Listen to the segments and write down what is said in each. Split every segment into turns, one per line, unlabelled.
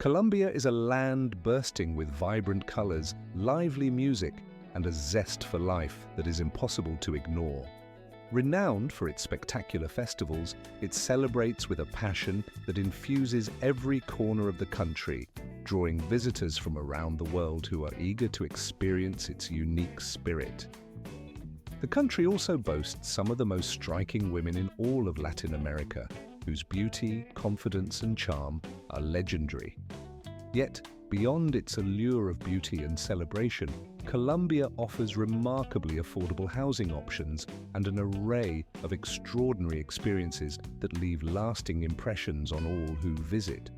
Colombia is a land bursting with vibrant colors, lively music, and a zest for life that is impossible to ignore. Renowned for its spectacular festivals, it celebrates with a passion that infuses every corner of the country, drawing visitors from around the world who are eager to experience its unique spirit. The country also boasts some of the most striking women in all of Latin America, whose beauty, confidence, and charm are legendary. Yet, beyond its allure of beauty and celebration, Colombia offers remarkably affordable housing options and an array of extraordinary experiences that leave lasting impressions on all who visit.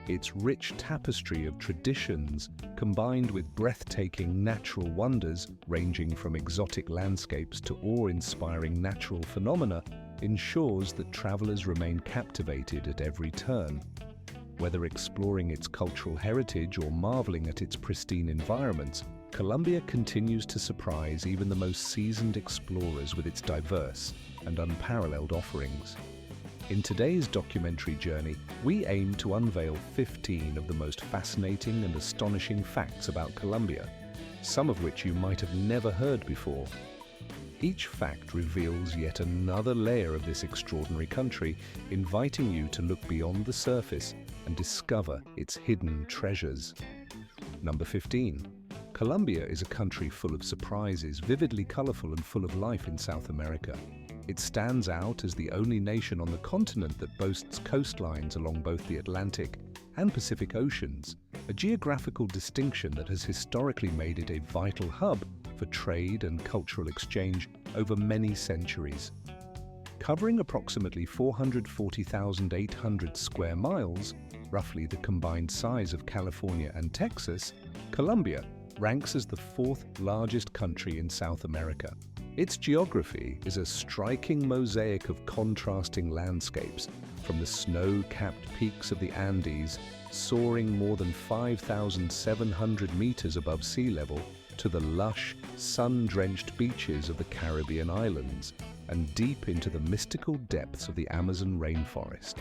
Its rich tapestry of traditions, combined with breathtaking natural wonders ranging from exotic landscapes to awe-inspiring natural phenomena, ensures that travelers remain captivated at every turn. Whether exploring its cultural heritage or marveling at its pristine environments, Colombia continues to surprise even the most seasoned explorers with its diverse and unparalleled offerings. In today's documentary journey, we aim to unveil 15 of the most fascinating and astonishing facts about Colombia, some of which you might have never heard before. Each fact reveals yet another layer of this extraordinary country, inviting you to look beyond the surface and discover its hidden treasures. Number 15. Colombia is a country full of surprises, vividly colorful and full of life in South America. It stands out as the only nation on the continent that boasts coastlines along both the Atlantic and Pacific Oceans, a geographical distinction that has historically made it a vital hub for trade and cultural exchange over many centuries. Covering approximately 440,800 square miles, roughly the combined size of California and Texas, Colombia ranks as the fourth largest country in South America. Its geography is a striking mosaic of contrasting landscapes, from the snow-capped peaks of the Andes, soaring more than 5,700 meters above sea level, to the lush, sun-drenched beaches of the Caribbean islands, and deep into the mystical depths of the Amazon rainforest.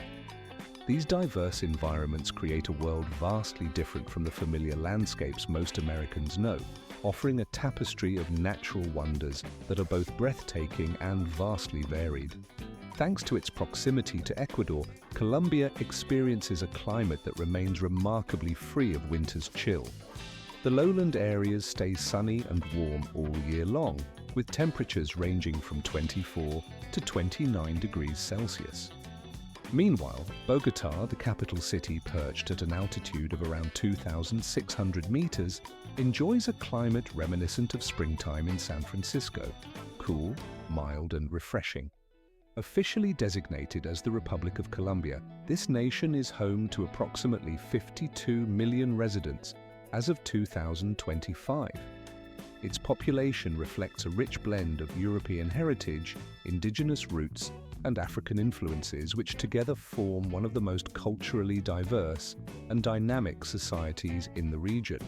These diverse environments create a world vastly different from the familiar landscapes most Americans know, offering a tapestry of natural wonders that are both breathtaking and vastly varied. Thanks to its proximity to Ecuador, Colombia experiences a climate that remains remarkably free of winter's chill. The lowland areas stay sunny and warm all year long, with temperatures ranging from 24 to 29 degrees Celsius. Meanwhile, Bogotá, the capital city perched at an altitude of around 2,600 meters, enjoys a climate reminiscent of springtime in San Francisco, cool, mild, and refreshing. Officially designated as the Republic of Colombia, this nation is home to approximately 52 million residents as of 2025. Its population reflects a rich blend of European heritage, indigenous roots, and African influences, which together form one of the most culturally diverse and dynamic societies in the region.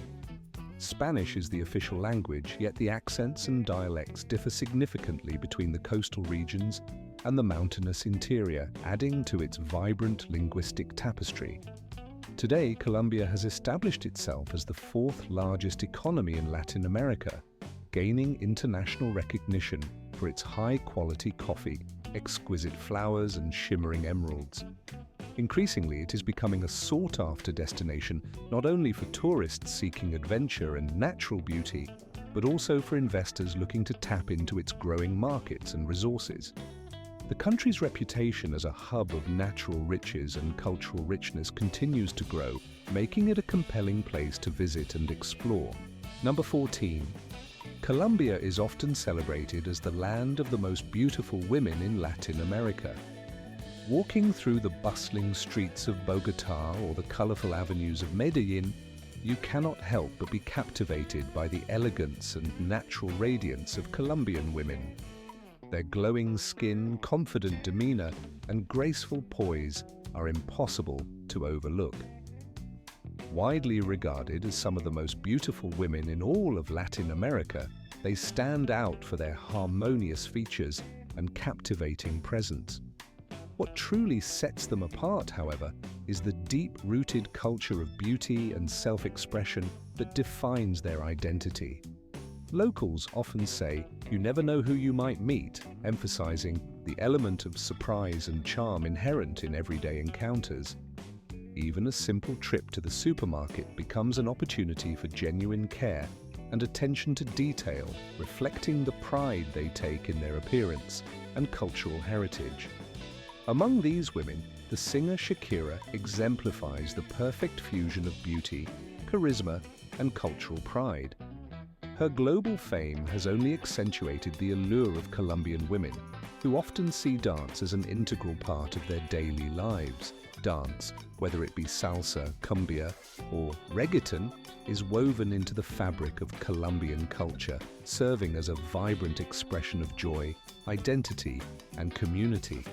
Spanish is the official language, yet the accents and dialects differ significantly between the coastal regions and the mountainous interior, adding to its vibrant linguistic tapestry. Today, Colombia has established itself as the fourth largest economy in Latin America, gaining international recognition for its high-quality coffee, exquisite flowers, and shimmering emeralds. Increasingly, it is becoming a sought-after destination not only for tourists seeking adventure and natural beauty, but also for investors looking to tap into its growing markets and resources. The country's reputation as a hub of natural riches and cultural richness continues to grow, making it a compelling place to visit and explore. Number 14. Colombia is often celebrated as the land of the most beautiful women in Latin America. Walking through the bustling streets of Bogotá or the colorful avenues of Medellín, you cannot help but be captivated by the elegance and natural radiance of Colombian women. Their glowing skin, confident demeanor, and graceful poise are impossible to overlook. Widely regarded as some of the most beautiful women in all of Latin America, they stand out for their harmonious features and captivating presence. What truly sets them apart, however, is the deep-rooted culture of beauty and self-expression that defines their identity. Locals often say, "You never know who you might meet," emphasizing the element of surprise and charm inherent in everyday encounters. Even a simple trip to the supermarket becomes an opportunity for genuine care and attention to detail, reflecting the pride they take in their appearance and cultural heritage. Among these women, the singer Shakira exemplifies the perfect fusion of beauty, charisma, and cultural pride. Her global fame has only accentuated the allure of Colombian women, who often see dance as an integral part of their daily lives. Dance, whether it be salsa, cumbia, or reggaeton, is woven into the fabric of Colombian culture, serving as a vibrant expression of joy, identity, and community.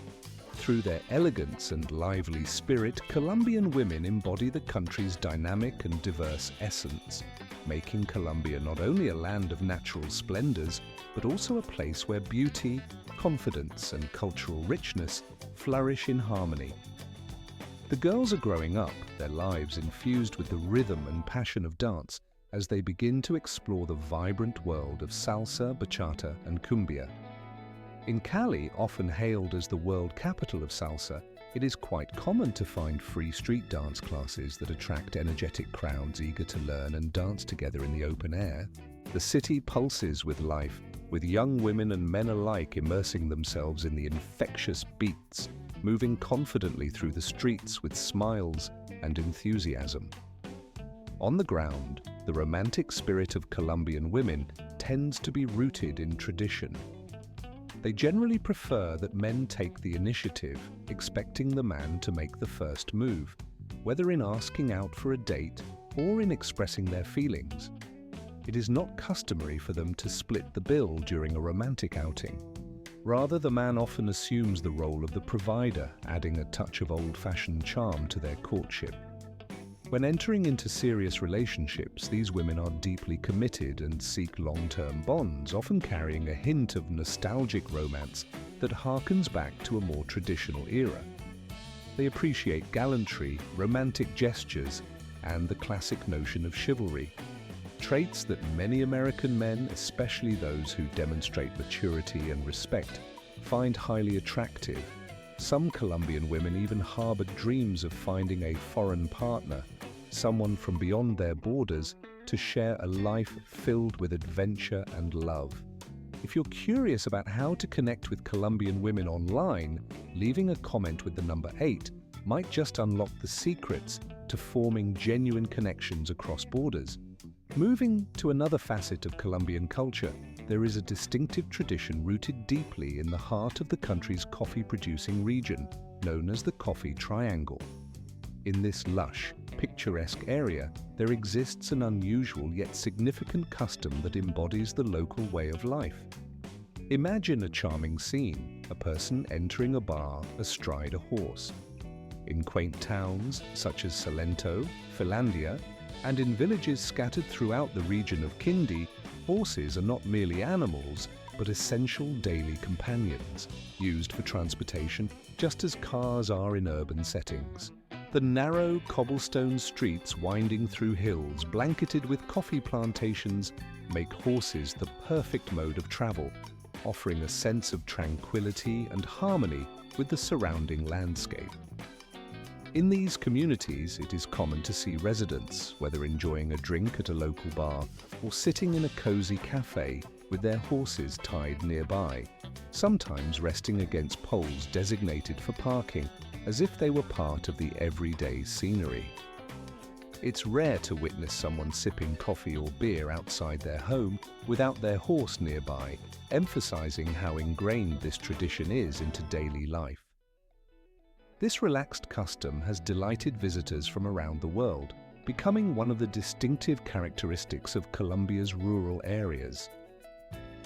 Through their elegance and lively spirit, Colombian women embody the country's dynamic and diverse essence, making Colombia not only a land of natural splendors, but also a place where beauty, confidence, and cultural richness flourish in harmony. The girls are growing up, their lives infused with the rhythm and passion of dance, as they begin to explore the vibrant world of salsa, bachata, and cumbia. In Cali, often hailed as the world capital of salsa, it is quite common to find free street dance classes that attract energetic crowds eager to learn and dance together in the open air. The city pulses with life, with young women and men alike immersing themselves in the infectious beats, moving confidently through the streets with smiles and enthusiasm. On the ground, the romantic spirit of Colombian women tends to be rooted in tradition. They generally prefer that men take the initiative, expecting the man to make the first move, whether in asking out for a date or in expressing their feelings. It is not customary for them to split the bill during a romantic outing. Rather, the man often assumes the role of the provider, adding a touch of old-fashioned charm to their courtship. When entering into serious relationships, these women are deeply committed and seek long-term bonds, often carrying a hint of nostalgic romance that harkens back to a more traditional era. They appreciate gallantry, romantic gestures, and the classic notion of chivalry, traits that many American men, especially those who demonstrate maturity and respect, find highly attractive. Some Colombian women even harbor dreams of finding a foreign partner, someone from beyond their borders, to share a life filled with adventure and love. If you're curious about how to connect with Colombian women online, leaving a comment with the number 8 might just unlock the secrets to forming genuine connections across borders. Moving to another facet of Colombian culture, there is a distinctive tradition rooted deeply in the heart of the country's coffee-producing region, known as the Coffee Triangle. In this lush, picturesque area, there exists an unusual yet significant custom that embodies the local way of life. Imagine a charming scene, a person entering a bar astride a horse. In quaint towns such as Salento, Finlandia, and in villages scattered throughout the region of Quindío, horses are not merely animals, but essential daily companions, used for transportation just as cars are in urban settings. The narrow cobblestone streets winding through hills blanketed with coffee plantations make horses the perfect mode of travel, offering a sense of tranquility and harmony with the surrounding landscape. In these communities, it is common to see residents, whether enjoying a drink at a local bar or sitting in a cozy cafe with their horses tied nearby, sometimes resting against poles designated for parking, as if they were part of the everyday scenery. It's rare to witness someone sipping coffee or beer outside their home without their horse nearby, emphasizing how ingrained this tradition is into daily life. This relaxed custom has delighted visitors from around the world, becoming one of the distinctive characteristics of Colombia's rural areas.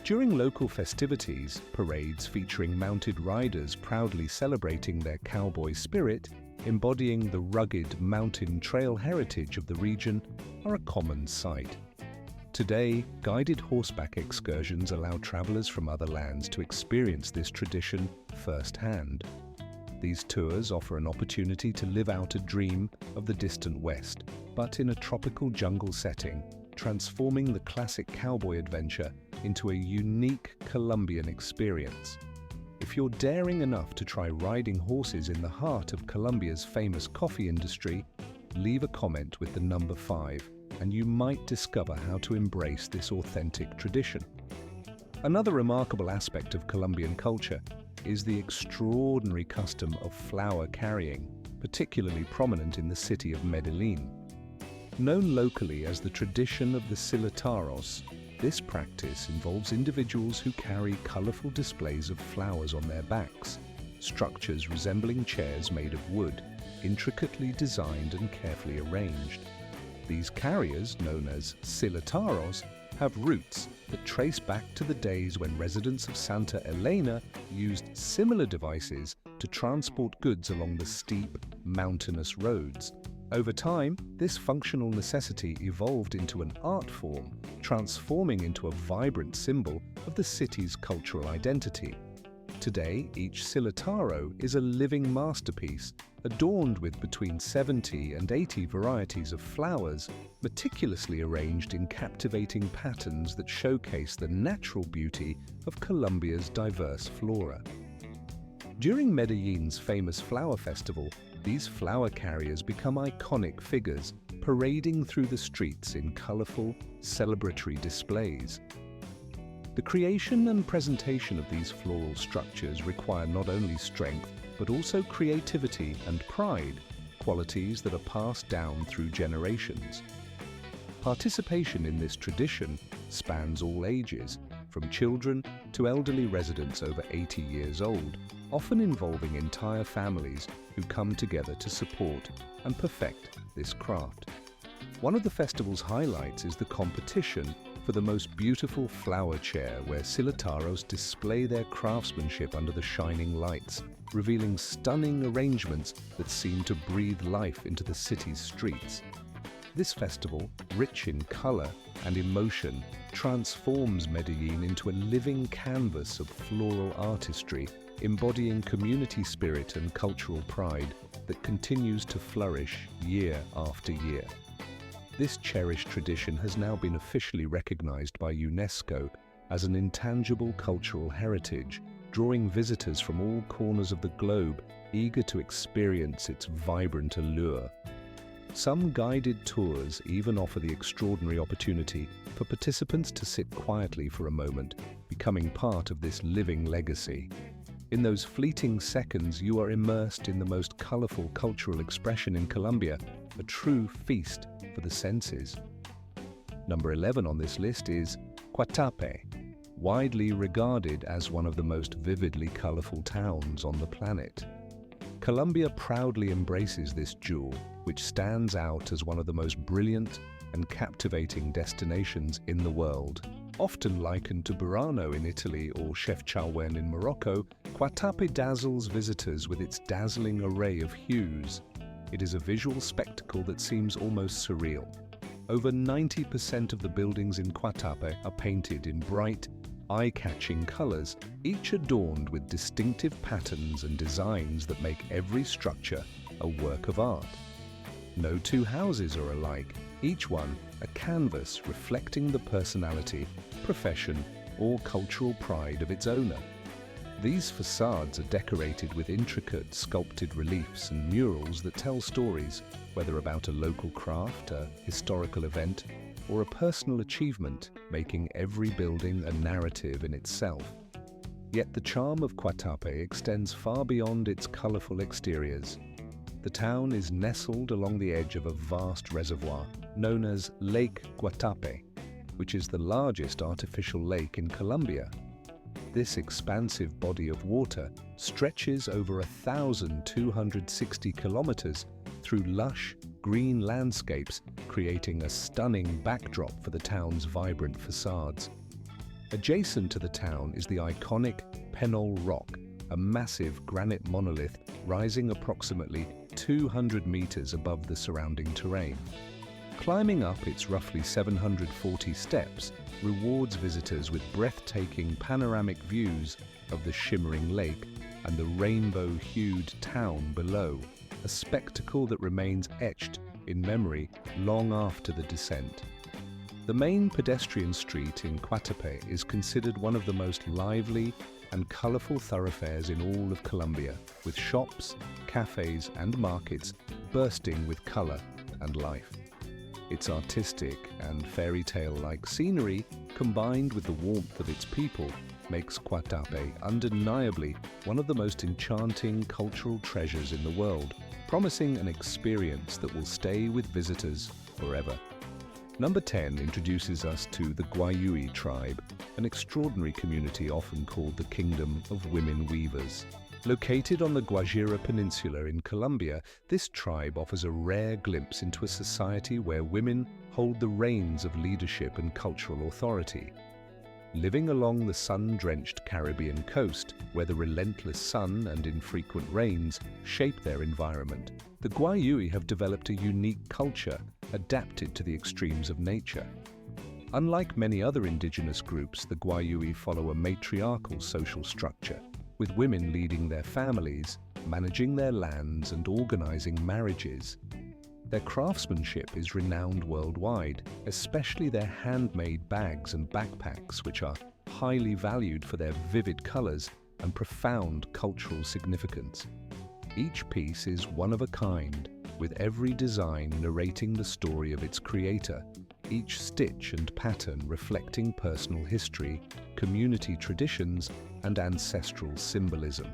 During local festivities, parades featuring mounted riders proudly celebrating their cowboy spirit, embodying the rugged mountain trail heritage of the region, are a common sight. Today, guided horseback excursions allow travelers from other lands to experience this tradition firsthand. These tours offer an opportunity to live out a dream of the distant West, but in a tropical jungle setting, transforming the classic cowboy adventure into a unique Colombian experience. If you're daring enough to try riding horses in the heart of Colombia's famous coffee industry, leave a comment with the number 5, and you might discover how to embrace this authentic tradition. Another remarkable aspect of Colombian culture is the extraordinary custom of flower carrying, particularly prominent in the city of Medellín. Known locally as the tradition of the silataros, this practice involves individuals who carry colorful displays of flowers on their backs, structures resembling chairs made of wood, intricately designed and carefully arranged. These carriers, known as silataros, have roots that trace back to the days when residents of Santa Elena used similar devices to transport goods along the steep, mountainous roads. Over time, this functional necessity evolved into an art form, transforming into a vibrant symbol of the city's cultural identity. Today, each silataro is a living masterpiece, adorned with between 70 and 80 varieties of flowers, meticulously arranged in captivating patterns that showcase the natural beauty of Colombia's diverse flora. During Medellín's famous flower festival, these flower carriers become iconic figures, parading through the streets in colorful, celebratory displays. The creation and presentation of these floral structures require not only strength, but also creativity and pride, qualities that are passed down through generations. Participation in this tradition spans all ages, from children to elderly residents over 80 years old, often involving entire families who come together to support and perfect this craft. One of the festival's highlights is the competition for the most beautiful flower chair, where silataros display their craftsmanship under the shining lights, revealing stunning arrangements that seem to breathe life into the city's streets. This festival, rich in color and emotion, transforms Medellín into a living canvas of floral artistry, embodying community spirit and cultural pride that continues to flourish year after year. This cherished tradition has now been officially recognized by UNESCO as an intangible cultural heritage, drawing visitors from all corners of the globe eager to experience its vibrant allure. Some guided tours even offer the extraordinary opportunity for participants to sit quietly for a moment, becoming part of this living legacy. In those fleeting seconds, you are immersed in the most colorful cultural expression in Colombia, a true feast for the senses. Number 11 on this list is Guatape, widely regarded as one of the most vividly colorful towns on the planet. Colombia proudly embraces this jewel, which stands out as one of the most brilliant and captivating destinations in the world. Often likened to Burano in Italy or Chefchaouen in Morocco, Guatape dazzles visitors with its dazzling array of hues. It is a visual spectacle that seems almost surreal. Over 90% of the buildings in Guatape are painted in bright, eye-catching colors, each adorned with distinctive patterns and designs that make every structure a work of art. No two houses are alike, each one a canvas reflecting the personality, profession, or cultural pride of its owner. These facades are decorated with intricate sculpted reliefs and murals that tell stories, whether about a local craft, a historical event, or a personal achievement, making every building a narrative in itself. Yet the charm of Guatape extends far beyond its colorful exteriors. The town is nestled along the edge of a vast reservoir known as Lake Guatape, which is the largest artificial lake in Colombia. This expansive body of water stretches over 1,260 kilometers through lush, green landscapes, creating a stunning backdrop for the town's vibrant facades. Adjacent to the town is the iconic Penol Rock, a massive granite monolith rising approximately 200 meters above the surrounding terrain. Climbing up its roughly 740 steps rewards visitors with breathtaking panoramic views of the shimmering lake, and the rainbow-hued town below, a spectacle that remains etched in memory long after the descent. The main pedestrian street in Guatape is considered one of the most lively and colorful thoroughfares in all of Colombia, with shops, cafes, and markets bursting with color and life. Its artistic and fairy tale-like scenery, combined with the warmth of its people, makes Guatape undeniably one of the most enchanting cultural treasures in the world, promising an experience that will stay with visitors forever. Number 10 introduces us to the Guayuy tribe, an extraordinary community often called the Kingdom of Women Weavers. Located on the Guajira Peninsula in Colombia, this tribe offers a rare glimpse into a society where women hold the reins of leadership and cultural authority. Living along the sun-drenched Caribbean coast, where the relentless sun and infrequent rains shape their environment, the Guayuy have developed a unique culture adapted to the extremes of nature. Unlike many other indigenous groups, the Guayuy follow a matriarchal social structure, with women leading their families, managing their lands, and organizing marriages. Their craftsmanship is renowned worldwide, especially their handmade bags and backpacks, which are highly valued for their vivid colors and profound cultural significance. Each piece is one of a kind, with every design narrating the story of its creator, each stitch and pattern reflecting personal history, community traditions, and ancestral symbolism.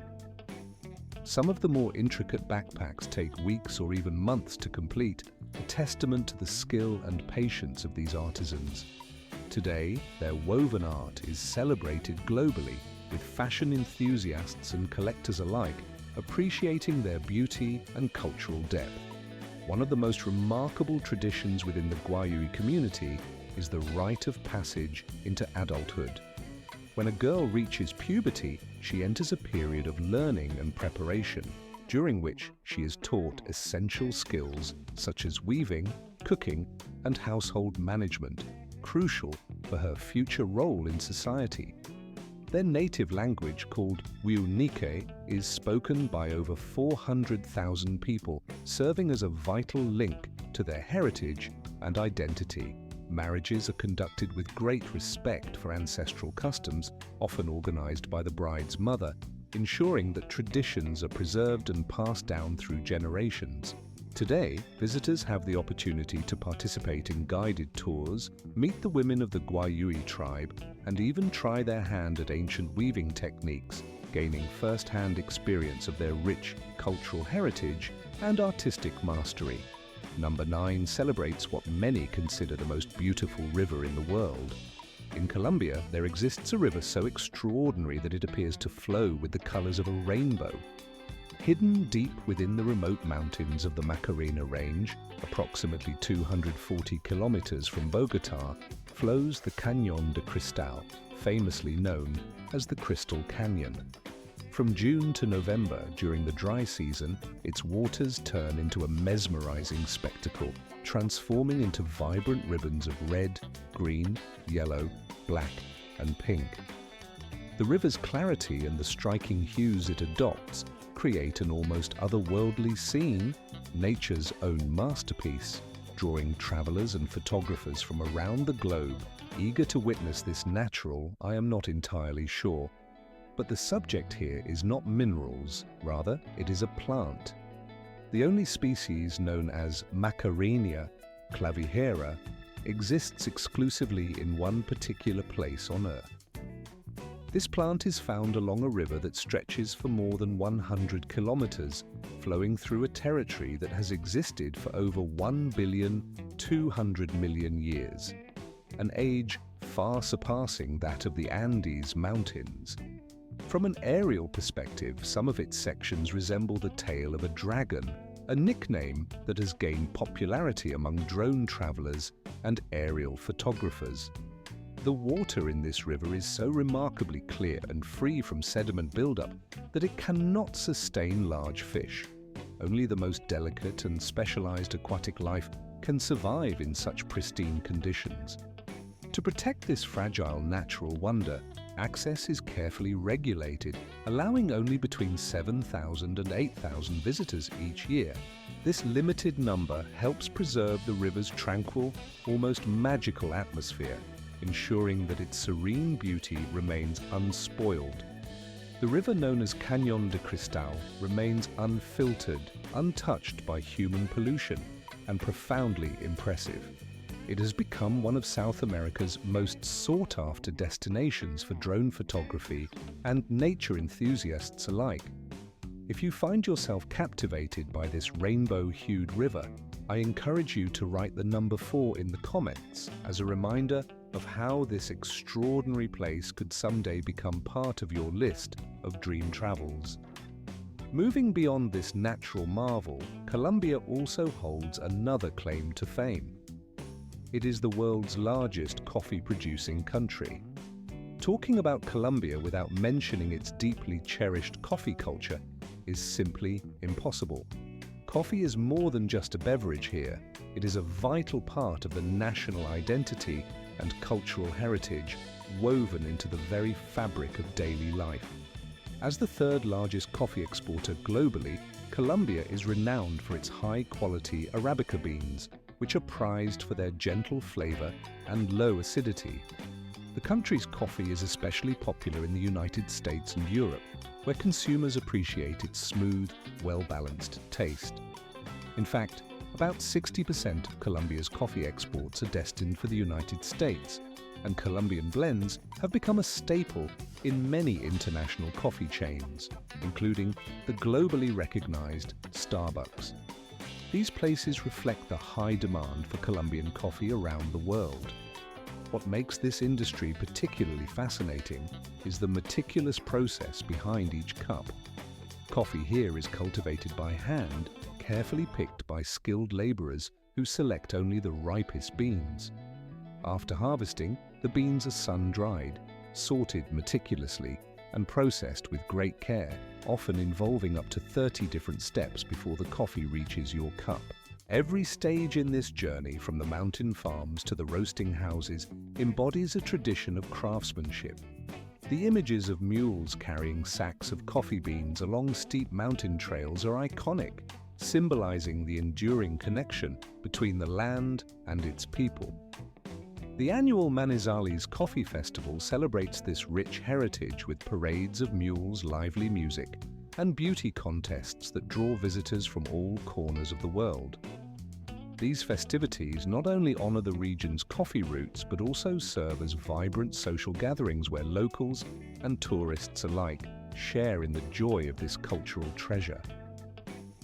Some of the more intricate backpacks take weeks or even months to complete, a testament to the skill and patience of these artisans. Today, their woven art is celebrated globally, with fashion enthusiasts and collectors alike appreciating their beauty and cultural depth. One of the most remarkable traditions within the Guayuy community is the rite of passage into adulthood. When a girl reaches puberty, she enters a period of learning and preparation, during which she is taught essential skills such as weaving, cooking, and household management, crucial for her future role in society. Their native language, called Guayuy, is spoken by over 400,000 people, serving as a vital link to their heritage and identity. Marriages are conducted with great respect for ancestral customs, often organized by the bride's mother, ensuring that traditions are preserved and passed down through generations. Today, visitors have the opportunity to participate in guided tours, meet the women of the Guayuy tribe, and even try their hand at ancient weaving techniques, gaining first-hand experience of their rich cultural heritage and artistic mastery. Number 9 celebrates what many consider the most beautiful river in the world. In Colombia, there exists a river so extraordinary that it appears to flow with the colors of a rainbow. Hidden deep within the remote mountains of the Macarena Range, approximately 240 kilometers from Bogotá, flows the Cañón de Cristal, famously known as the Crystal Canyon. From June to November, during the dry season, its waters turn into a mesmerizing spectacle, transforming into vibrant ribbons of red, green, yellow, black, and pink. The river's clarity and the striking hues it adopts create an almost otherworldly scene, nature's own masterpiece, drawing travelers and photographers from around the globe, eager to witness this natural, I am not entirely sure. But the subject here is not minerals, rather it is a plant. The only species, known as Macarenia clavijera, exists exclusively in one particular place on Earth. This plant is found along a river that stretches for more than 100 kilometers, flowing through a territory that has existed for over 1,200,000,000 years, an age far surpassing that of the Andes Mountains. From an aerial perspective, some of its sections resemble the tail of a dragon, a nickname that has gained popularity among drone travelers and aerial photographers. The water in this river is so remarkably clear and free from sediment buildup that it cannot sustain large fish. Only the most delicate and specialized aquatic life can survive in such pristine conditions. To protect this fragile natural wonder, Access is carefully regulated, allowing only between 7,000 and 8,000 visitors each year. This limited number helps preserve the river's tranquil, almost magical atmosphere, ensuring that its serene beauty remains unspoiled. The river known as Cañón de Cristal remains unfiltered, untouched by human pollution, and profoundly impressive. It has become one of South America's most sought-after destinations for drone photography and nature enthusiasts alike. If you find yourself captivated by this rainbow-hued river, I encourage you to write the number 4 in the comments as a reminder of how this extraordinary place could someday become part of your list of dream travels. Moving beyond this natural marvel, Colombia also holds another claim to fame. It is the world's largest coffee-producing country. Talking about Colombia without mentioning its deeply cherished coffee culture is simply impossible. Coffee is more than just a beverage here. It is a vital part of the national identity and cultural heritage woven into the very fabric of daily life. As the third largest coffee exporter globally, Colombia is renowned for its high-quality Arabica beans, which are prized for their gentle flavor and low acidity. The country's coffee is especially popular in the United States and Europe, where consumers appreciate its smooth, well-balanced taste. In fact, about 60% of Colombia's coffee exports are destined for the United States, and Colombian blends have become a staple in many international coffee chains, including the globally recognized Starbucks. These places reflect the high demand for Colombian coffee around the world. What makes this industry particularly fascinating is the meticulous process behind each cup. Coffee here is cultivated by hand, carefully picked by skilled laborers who select only the ripest beans. After harvesting, the beans are sun-dried, sorted meticulously, and processed with great care, often involving up to 30 different steps before the coffee reaches your cup. Every stage in this journey, from the mountain farms to the roasting houses, embodies a tradition of craftsmanship. The images of mules carrying sacks of coffee beans along steep mountain trails are iconic, symbolizing the enduring connection between the land and its people. The annual Manizales Coffee Festival celebrates this rich heritage with parades of mules, lively music, and beauty contests that draw visitors from all corners of the world. These festivities not only honor the region's coffee roots, but also serve as vibrant social gatherings where locals and tourists alike share in the joy of this cultural treasure.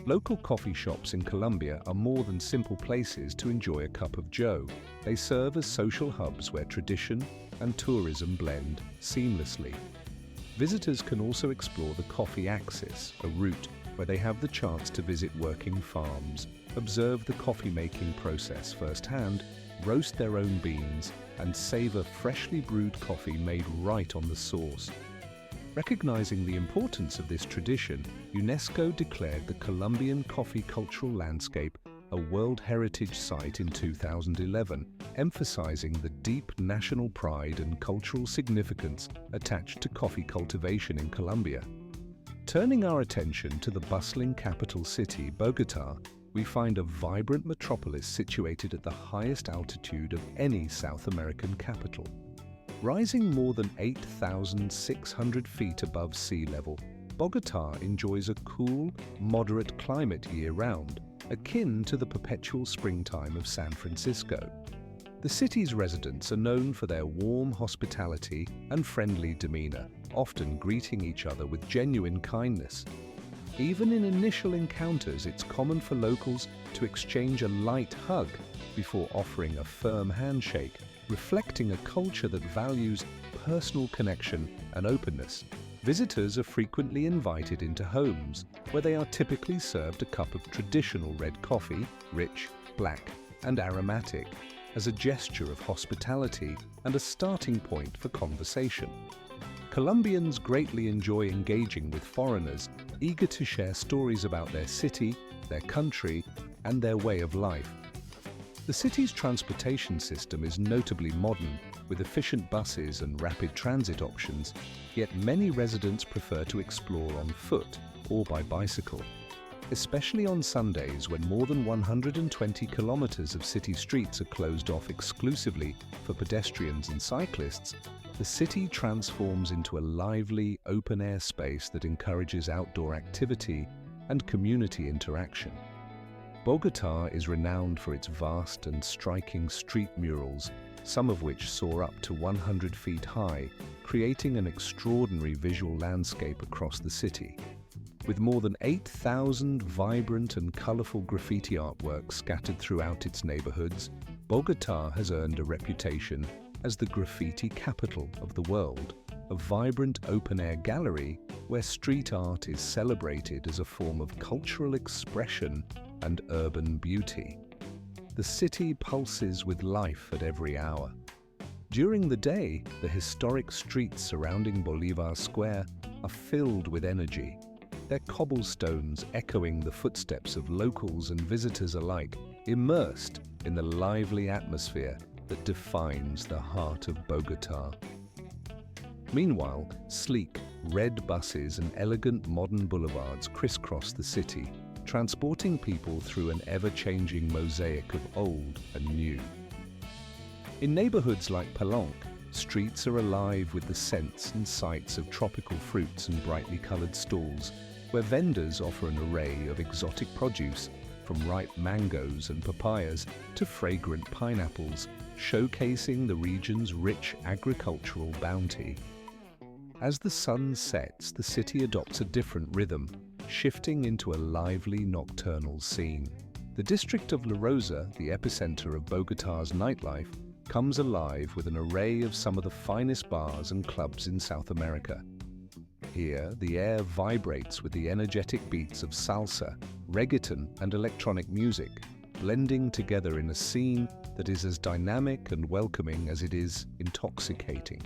Local coffee shops in Colombia are more than simple places to enjoy a cup of joe. They serve as social hubs where tradition and tourism blend seamlessly. Visitors can also explore the coffee axis, a route where they have the chance to visit working farms, observe the coffee-making process firsthand, roast their own beans, and savor freshly brewed coffee made right on the source. Recognizing the importance of this tradition, UNESCO declared the Colombian coffee cultural landscape a World Heritage Site in 2011, emphasizing the deep national pride and cultural significance attached to coffee cultivation in Colombia. Turning our attention to the bustling capital city, Bogotá, we find a vibrant metropolis situated at the highest altitude of any South American capital. Rising more than 8,600 feet above sea level, Bogotá enjoys a cool, moderate climate year-round, akin to the perpetual springtime of San Francisco. The city's residents are known for their warm hospitality and friendly demeanor, often greeting each other with genuine kindness. Even in initial encounters, it's common for locals to exchange a light hug before offering a firm handshake, reflecting a culture that values personal connection and openness. Visitors are frequently invited into homes where they are typically served a cup of traditional red coffee, rich, black, and aromatic, as a gesture of hospitality and a starting point for conversation. Colombians greatly enjoy engaging with foreigners, eager to share stories about their city, their country, and their way of life. The The city's transportation system is notably modern, with efficient buses and rapid transit options, yet many residents prefer to explore on foot or by bicycle. Especially on Sundays, when more than 120 kilometers of city streets are closed off exclusively for pedestrians and cyclists, the city transforms into a lively, open-air space that encourages outdoor activity and community interaction. Bogotá is renowned for its vast and striking street murals, some of which soar up to 100 feet high, creating an extraordinary visual landscape across the city. With more than 8,000 vibrant and colorful graffiti artworks scattered throughout its neighborhoods, Bogotá has earned a reputation as the graffiti capital of the world, a vibrant open-air gallery where street art is celebrated as a form of cultural expression and urban beauty. The city pulses with life at every hour. During the day, the historic streets surrounding Bolívar Square are filled with energy, their cobblestones echoing the footsteps of locals and visitors alike, immersed in the lively atmosphere that defines the heart of Bogotá. Meanwhile, sleek, red buses and elegant modern boulevards crisscross the city, transporting people through an ever-changing mosaic of old and new. In neighborhoods like Palenque, streets are alive with the scents and sights of tropical fruits and brightly colored stalls, where vendors offer an array of exotic produce, from ripe mangoes and papayas to fragrant pineapples, showcasing the region's rich agricultural bounty. As the sun sets, the city adopts a different rhythm, shifting into a lively nocturnal scene. The district of La Rosa, the epicenter of Bogotá's nightlife, comes alive with an array of some of the finest bars and clubs in South America. Here, the air vibrates with the energetic beats of salsa, reggaeton, and electronic music, blending together in a scene that is as dynamic and welcoming as it is intoxicating.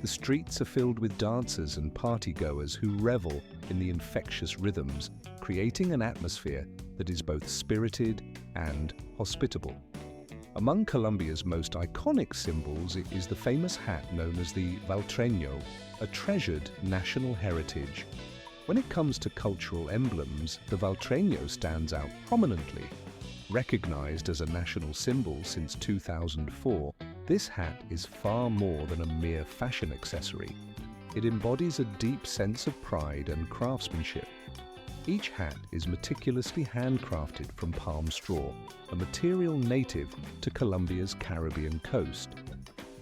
The streets are filled with dancers and partygoers who revel in the infectious rhythms, creating an atmosphere that is both spirited and hospitable. Among Colombia's most iconic symbols is the famous hat known as the valtreño, a treasured national heritage. When it comes to cultural emblems, the valtreño stands out prominently. Recognized as a national symbol since 2004, this hat is far more than a mere fashion accessory. It embodies a deep sense of pride and craftsmanship. Each hat is meticulously handcrafted from palm straw, a material native to Colombia's Caribbean coast.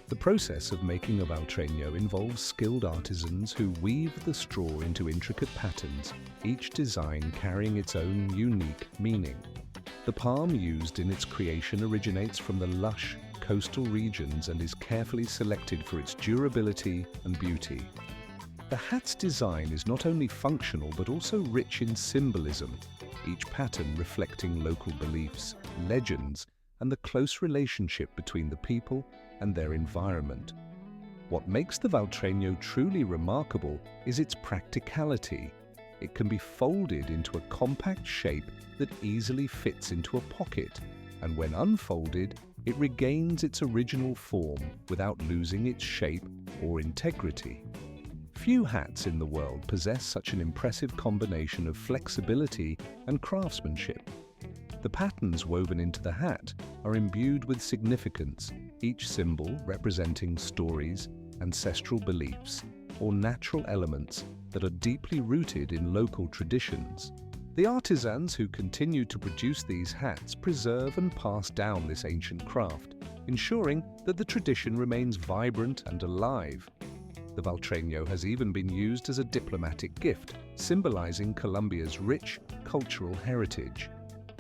The process of making a valtreño involves skilled artisans who weave the straw into intricate patterns, each design carrying its own unique meaning. The palm used in its creation originates from the lush coastal regions and is carefully selected for its durability and beauty. The hat's design is not only functional but also rich in symbolism, each pattern reflecting local beliefs, legends, and the close relationship between the people and their environment. What makes the valtreño truly remarkable is its practicality. It can be folded into a compact shape that easily fits into a pocket, and when unfolded, it regains its original form without losing its shape or integrity. Few hats in the world possess such an impressive combination of flexibility and craftsmanship. The patterns woven into the hat are imbued with significance, each symbol representing stories, ancestral beliefs, or natural elements that are deeply rooted in local traditions. The artisans who continue to produce these hats preserve and pass down this ancient craft, ensuring that the tradition remains vibrant and alive. The valtreño has even been used as a diplomatic gift, symbolizing Colombia's rich cultural heritage.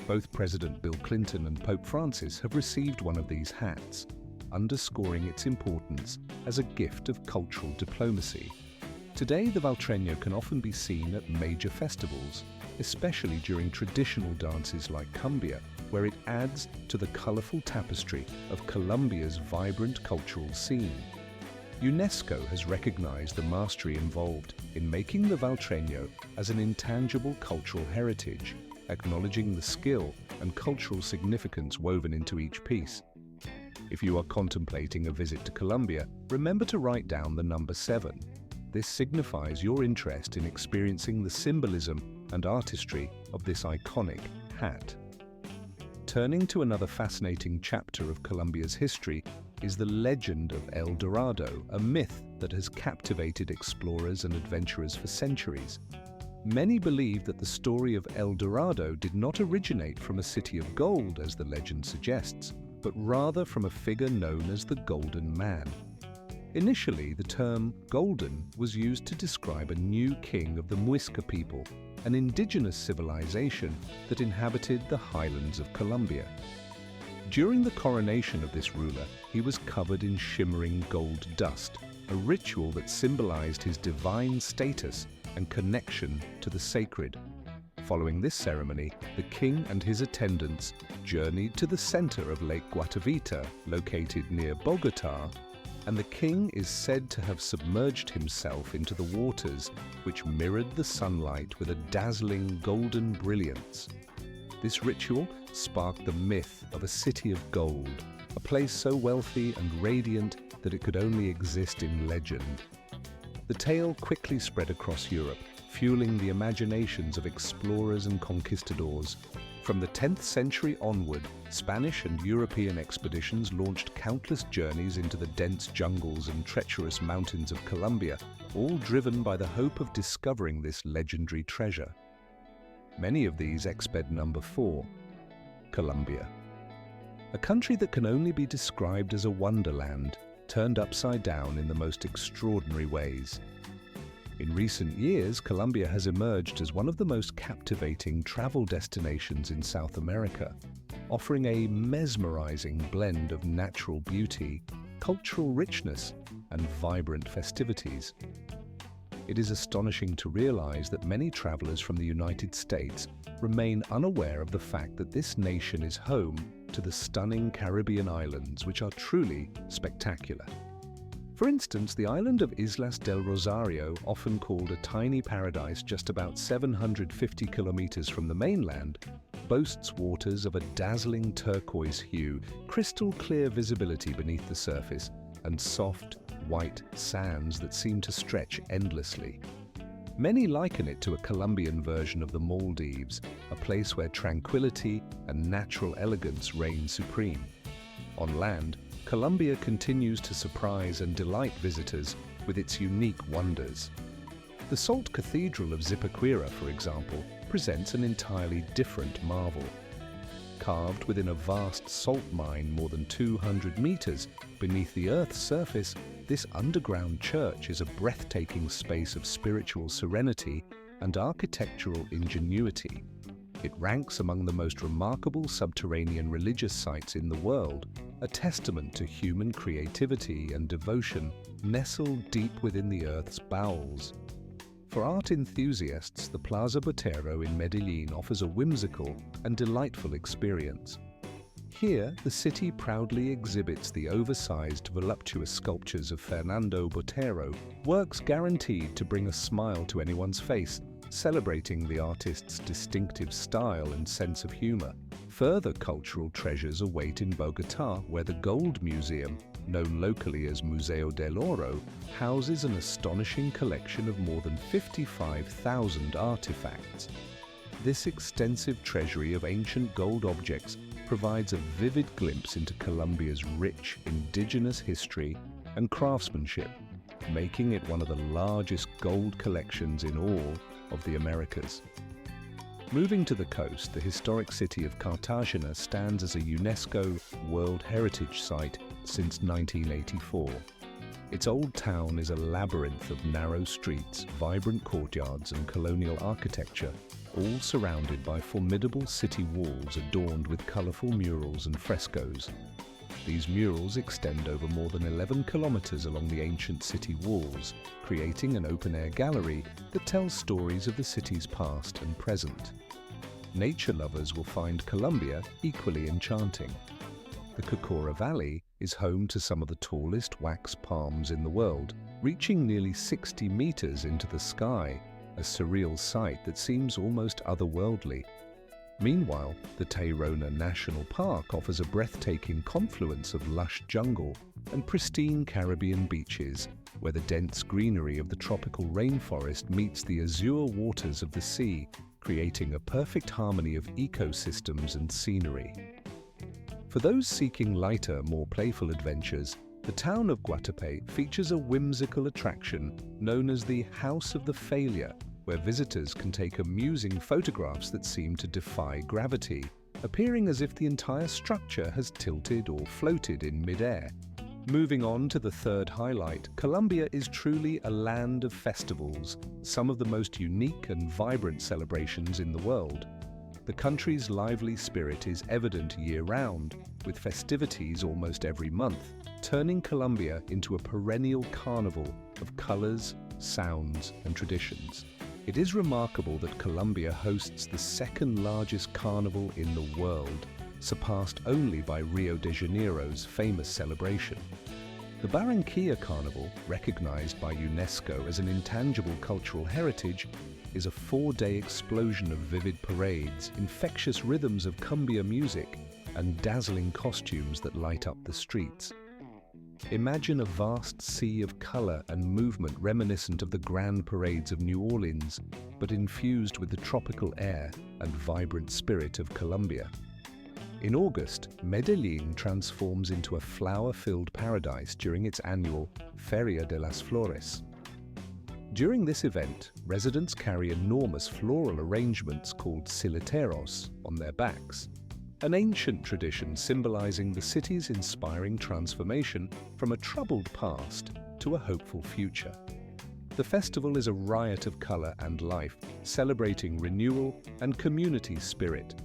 Both President Bill Clinton and Pope Francis have received one of these hats, underscoring its importance as a gift of cultural diplomacy. Today, the valtreño can often be seen at major festivals, especially during traditional dances like cumbia, where it adds to the colorful tapestry of Colombia's vibrant cultural scene. UNESCO has recognized the mastery involved in making the valtreño as an intangible cultural heritage, acknowledging the skill and cultural significance woven into each piece. If you are contemplating a visit to Colombia, remember to write down the number 7. This signifies your interest in experiencing the symbolism and artistry of this iconic hat. Turning to another fascinating chapter of Colombia's history is the legend of El Dorado, a myth that has captivated explorers and adventurers for centuries. Many believe that the story of El Dorado did not originate from a city of gold, as the legend suggests, but rather from a figure known as the Golden Man. Initially, the term golden was used to describe a new king of the Muisca people, an indigenous civilization that inhabited the highlands of Colombia. During the coronation of this ruler, he was covered in shimmering gold dust, a ritual that symbolized his divine status and connection to the sacred. Following this ceremony, the king and his attendants journeyed to the center of Lake Guatavita, located near Bogotá, and the king is said to have submerged himself into the waters, which mirrored the sunlight with a dazzling golden brilliance. This ritual sparked the myth of a city of gold, a place so wealthy and radiant that it could only exist in legend. The tale quickly spread across Europe, fueling the imaginations of explorers and conquistadors. From the 10th century onward, Spanish and European expeditions launched countless journeys into the dense jungles and treacherous mountains of Colombia, all driven by the hope of discovering this legendary treasure. Many of these exped number 4, Colombia. A country that can only be described as a wonderland, turned upside down in the most extraordinary ways. In recent years, Colombia has emerged as one of the most captivating travel destinations in South America, offering a mesmerizing blend of natural beauty, cultural richness, and vibrant festivities. It is astonishing to realize that many travelers from the United States remain unaware of the fact that this nation is home to the stunning Caribbean islands, which are truly spectacular. For instance, the island of Islas del Rosario, often called a tiny paradise just about 750 kilometers from the mainland, boasts waters of a dazzling turquoise hue, crystal clear visibility beneath the surface, and soft, white sands that seem to stretch endlessly. Many liken it to a Colombian version of the Maldives, a place where tranquility and natural elegance reign supreme. On land, Colombia continues to surprise and delight visitors with its unique wonders. The Salt Cathedral of Zipaquirá, for example, presents an entirely different marvel. Carved within a vast salt mine more than 200 meters beneath the Earth's surface, this underground church is a breathtaking space of spiritual serenity and architectural ingenuity. It ranks among the most remarkable subterranean religious sites in the world, a testament to human creativity and devotion nestled deep within the Earth's bowels. For art enthusiasts, the Plaza Botero in Medellín offers a whimsical and delightful experience. Here, the city proudly exhibits the oversized, voluptuous sculptures of Fernando Botero, works guaranteed to bring a smile to anyone's face, celebrating the artist's distinctive style and sense of humor. Further cultural treasures await in Bogotá, where the Gold Museum, known locally as Museo del Oro, houses an astonishing collection of more than 55,000 artifacts. This extensive treasury of ancient gold objects provides a vivid glimpse into Colombia's rich indigenous history and craftsmanship, making it one of the largest gold collections in all of the Americas. Moving to the coast, the historic city of Cartagena stands as a UNESCO World Heritage Site since 1984. Its old town is a labyrinth of narrow streets, vibrant courtyards, and colonial architecture, all surrounded by formidable city walls adorned with colorful murals and frescoes. These murals extend over more than 11 kilometers along the ancient city walls, creating an open-air gallery that tells stories of the city's past and present. Nature lovers will find Colombia equally enchanting. The Cocora Valley is home to some of the tallest wax palms in the world, reaching nearly 60 meters into the sky, a surreal sight that seems almost otherworldly. Meanwhile, the Tayrona National Park offers a breathtaking confluence of lush jungle and pristine Caribbean beaches, where the dense greenery of the tropical rainforest meets the azure waters of the sea, creating a perfect harmony of ecosystems and scenery. For those seeking lighter, more playful adventures, the town of Guatape features a whimsical attraction known as the House of the Failure, where visitors can take amusing photographs that seem to defy gravity, appearing as if the entire structure has tilted or floated in mid-air. Moving on to the third highlight, Colombia is truly a land of festivals, some of the most unique and vibrant celebrations in the world. The country's lively spirit is evident year-round, with festivities almost every month, turning Colombia into a perennial carnival of colors, sounds, and traditions. It is remarkable that Colombia hosts the second-largest carnival in the world, surpassed only by Rio de Janeiro's famous celebration. The Barranquilla Carnival, recognized by UNESCO as an intangible cultural heritage, is a 4-day explosion of vivid parades, infectious rhythms of cumbia music, and dazzling costumes that light up the streets. Imagine a vast sea of color and movement reminiscent of the grand parades of New Orleans, but infused with the tropical air and vibrant spirit of Colombia. In August, Medellín transforms into a flower-filled paradise during its annual Feria de las Flores. During this event, residents carry enormous floral arrangements called silataros on their backs, an ancient tradition symbolizing the city's inspiring transformation from a troubled past to a hopeful future. The festival is a riot of color and life, celebrating renewal and community spirit.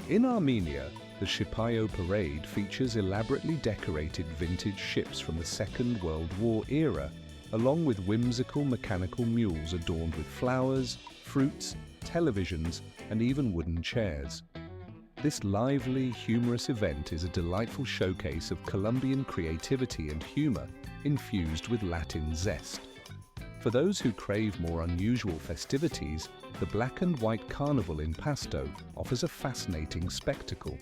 In Armenia, the Shipayo Parade features elaborately decorated vintage ships from the Second World War era, along with whimsical mechanical mules adorned with flowers, fruits, televisions, and even wooden chairs. This lively, humorous event is a delightful showcase of Colombian creativity and humor, infused with Latin zest. For those who crave more unusual festivities, the Black and White Carnival in Pasto offers a fascinating spectacle.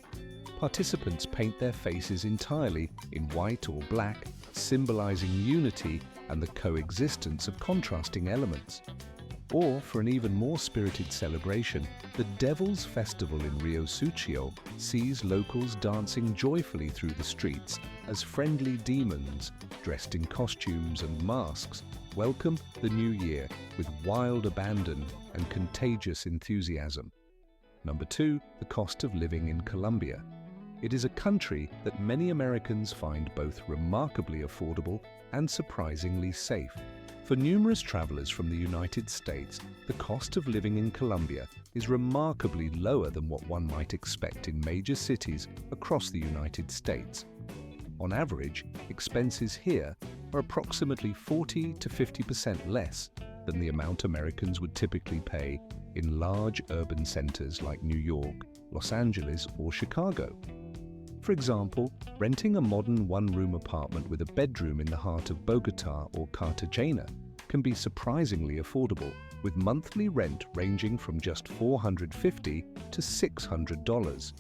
Participants paint their faces entirely in white or black, symbolizing unity and the coexistence of contrasting elements. Or, for an even more spirited celebration, the Devil's Festival in Rio Sucio sees locals dancing joyfully through the streets as friendly demons, dressed in costumes and masks, welcome the new year with wild abandon and contagious enthusiasm. Number 2, the cost of living in Colombia. It is a country that many Americans find both remarkably affordable and surprisingly safe. For numerous travelers from the United States, the cost of living in Colombia is remarkably lower than what one might expect in major cities across the United States. On average, expenses here are approximately 40 to 50% less than the amount Americans would typically pay in large urban centers like New York, Los Angeles, or Chicago. For example, renting a modern one-room apartment with a bedroom in the heart of Bogota or Cartagena can be surprisingly affordable, with monthly rent ranging from just $450 to $600.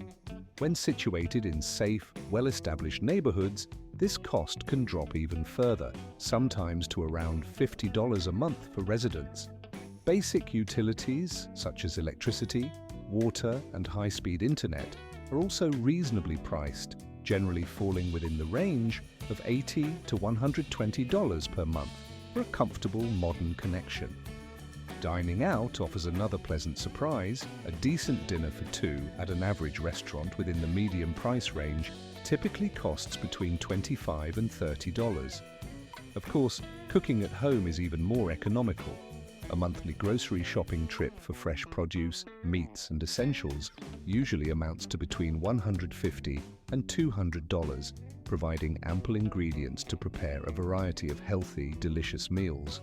When situated in safe, well-established neighborhoods, this cost can drop even further, sometimes to around $50 a month for residents. Basic utilities, such as electricity, water, and high-speed internet, are also reasonably priced, generally falling within the range of $80 to $120 per month for a comfortable modern connection. Dining out offers another pleasant surprise. A decent dinner for two at an average restaurant within the medium price range typically costs between $25 and $30. Of course, cooking at home is even more economical. A monthly grocery shopping trip for fresh produce, meats, and essentials usually amounts to between $150 and $200, providing ample ingredients to prepare a variety of healthy, delicious meals.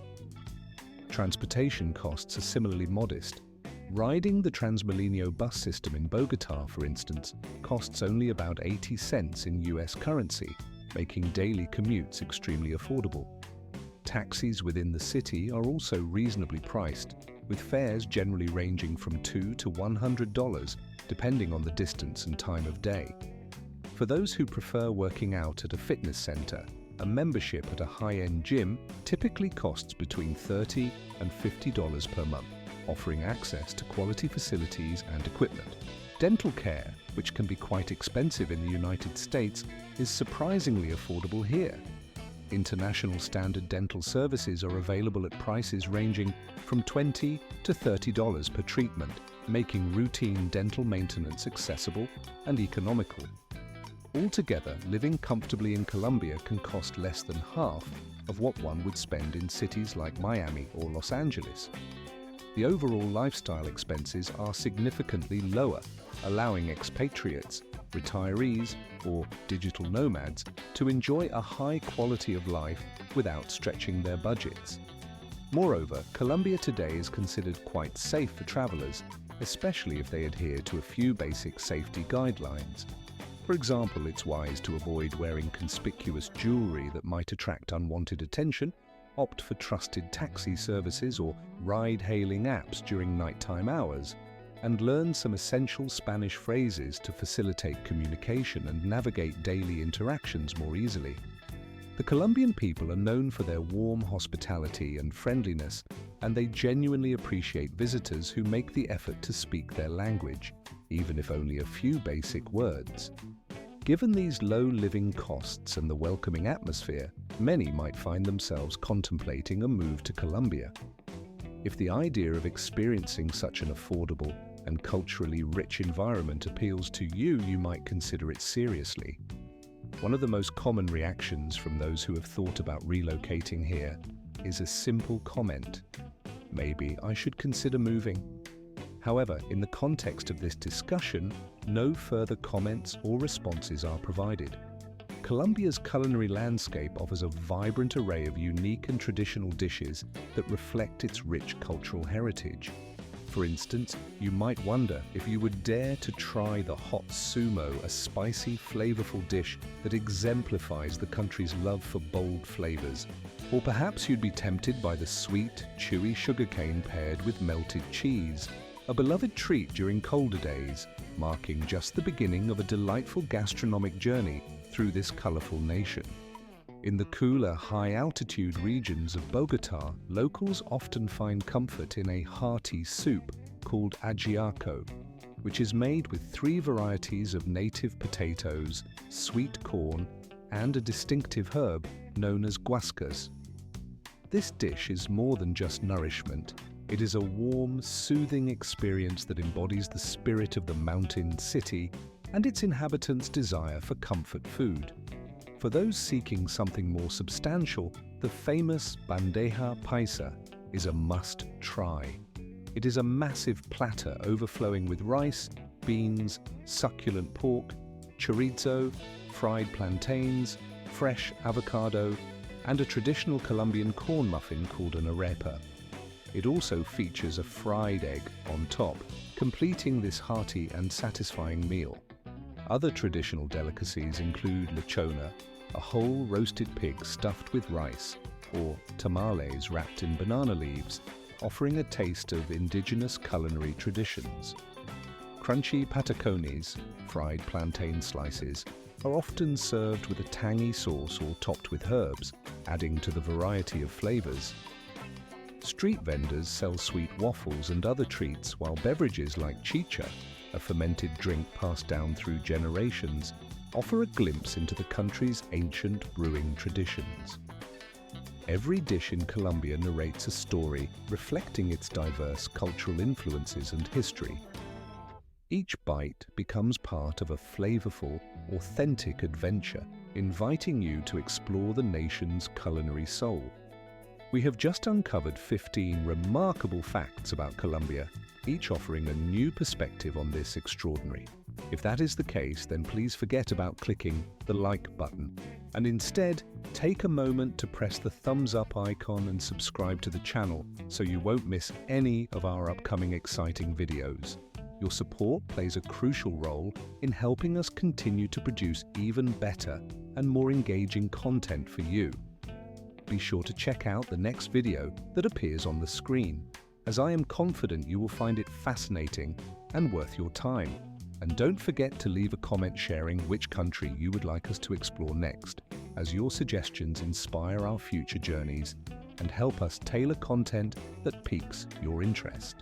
Transportation costs are similarly modest. Riding the Transmilenio bus system in Bogota, for instance, costs only about 80 cents in US currency, making daily commutes extremely affordable. Taxis within the city are also reasonably priced, with fares generally ranging from $2 to $100 depending on the distance and time of day. For those who prefer working out at a fitness center, a membership at a high-end gym typically costs between $30 and $50 per month, offering access to quality facilities and equipment. Dental care, which can be quite expensive in the United States, is surprisingly affordable here. International standard dental services are available at prices ranging from $20 to $30 per treatment, making routine dental maintenance accessible and economical. Altogether, living comfortably in Colombia can cost less than half of what one would spend in cities like Miami or Los Angeles. The overall lifestyle expenses are significantly lower, allowing expatriates, retirees, or digital nomads to enjoy a high quality of life without stretching their budgets. Moreover, Colombia today is considered quite safe for travelers, especially if they adhere to a few basic safety guidelines. For example, it's wise to avoid wearing conspicuous jewelry that might attract unwanted attention, opt for trusted taxi services or ride-hailing apps during nighttime hours, and learn some essential Spanish phrases to facilitate communication and navigate daily interactions more easily. The Colombian people are known for their warm hospitality and friendliness, and they genuinely appreciate visitors who make the effort to speak their language, even if only a few basic words. Given these low living costs and the welcoming atmosphere, many might find themselves contemplating a move to Colombia. If the idea of experiencing such an affordable and culturally rich environment appeals to you, you might consider it seriously. One of the most common reactions from those who have thought about relocating here is a simple comment: maybe I should consider moving. However, in the context of this discussion, no further comments or responses are provided. Colombia's culinary landscape offers a vibrant array of unique and traditional dishes that reflect its rich cultural heritage. For instance, you might wonder if you would dare to try the hot sumo, a spicy, flavorful dish that exemplifies the country's love for bold flavors. Or perhaps you'd be tempted by the sweet, chewy sugarcane paired with melted cheese, a beloved treat during colder days, marking just the beginning of a delightful gastronomic journey through this colorful nation. In the cooler, high-altitude regions of Bogotá, locals often find comfort in a hearty soup called ajiaco, which is made with 3 varieties of native potatoes, sweet corn, and a distinctive herb known as guascas. This dish is more than just nourishment. It is a warm, soothing experience that embodies the spirit of the mountain city and its inhabitants' desire for comfort food. For those seeking something more substantial, the famous bandeja paisa is a must-try. It is a massive platter overflowing with rice, beans, succulent pork, chorizo, fried plantains, fresh avocado, and a traditional Colombian corn muffin called an arepa. It also features a fried egg on top, completing this hearty and satisfying meal. Other traditional delicacies include lechona, a whole roasted pig stuffed with rice, or tamales wrapped in banana leaves, offering a taste of indigenous culinary traditions. Crunchy patacones, fried plantain slices, are often served with a tangy sauce or topped with herbs, adding to the variety of flavors. Street vendors sell sweet waffles and other treats, while beverages like chicha, a fermented drink passed down through generations, offer a glimpse into the country's ancient brewing traditions. Every dish in Colombia narrates a story reflecting its diverse cultural influences and history. Each bite becomes part of a flavorful, authentic adventure, inviting you to explore the nation's culinary soul. We have just uncovered 15 remarkable facts about Colombia, each offering a new perspective on this extraordinary. If that is the case, then please forget about clicking the like button, and instead take a moment to press the thumbs up icon and subscribe to the channel so you won't miss any of our upcoming exciting videos. Your support plays a crucial role in helping us continue to produce even better and more engaging content for you. Be sure to check out the next video that appears on the screen. as I am confident you will find it fascinating and worth your time. And don't forget to leave a comment sharing which country you would like us to explore next, as your suggestions inspire our future journeys and help us tailor content that piques your interest.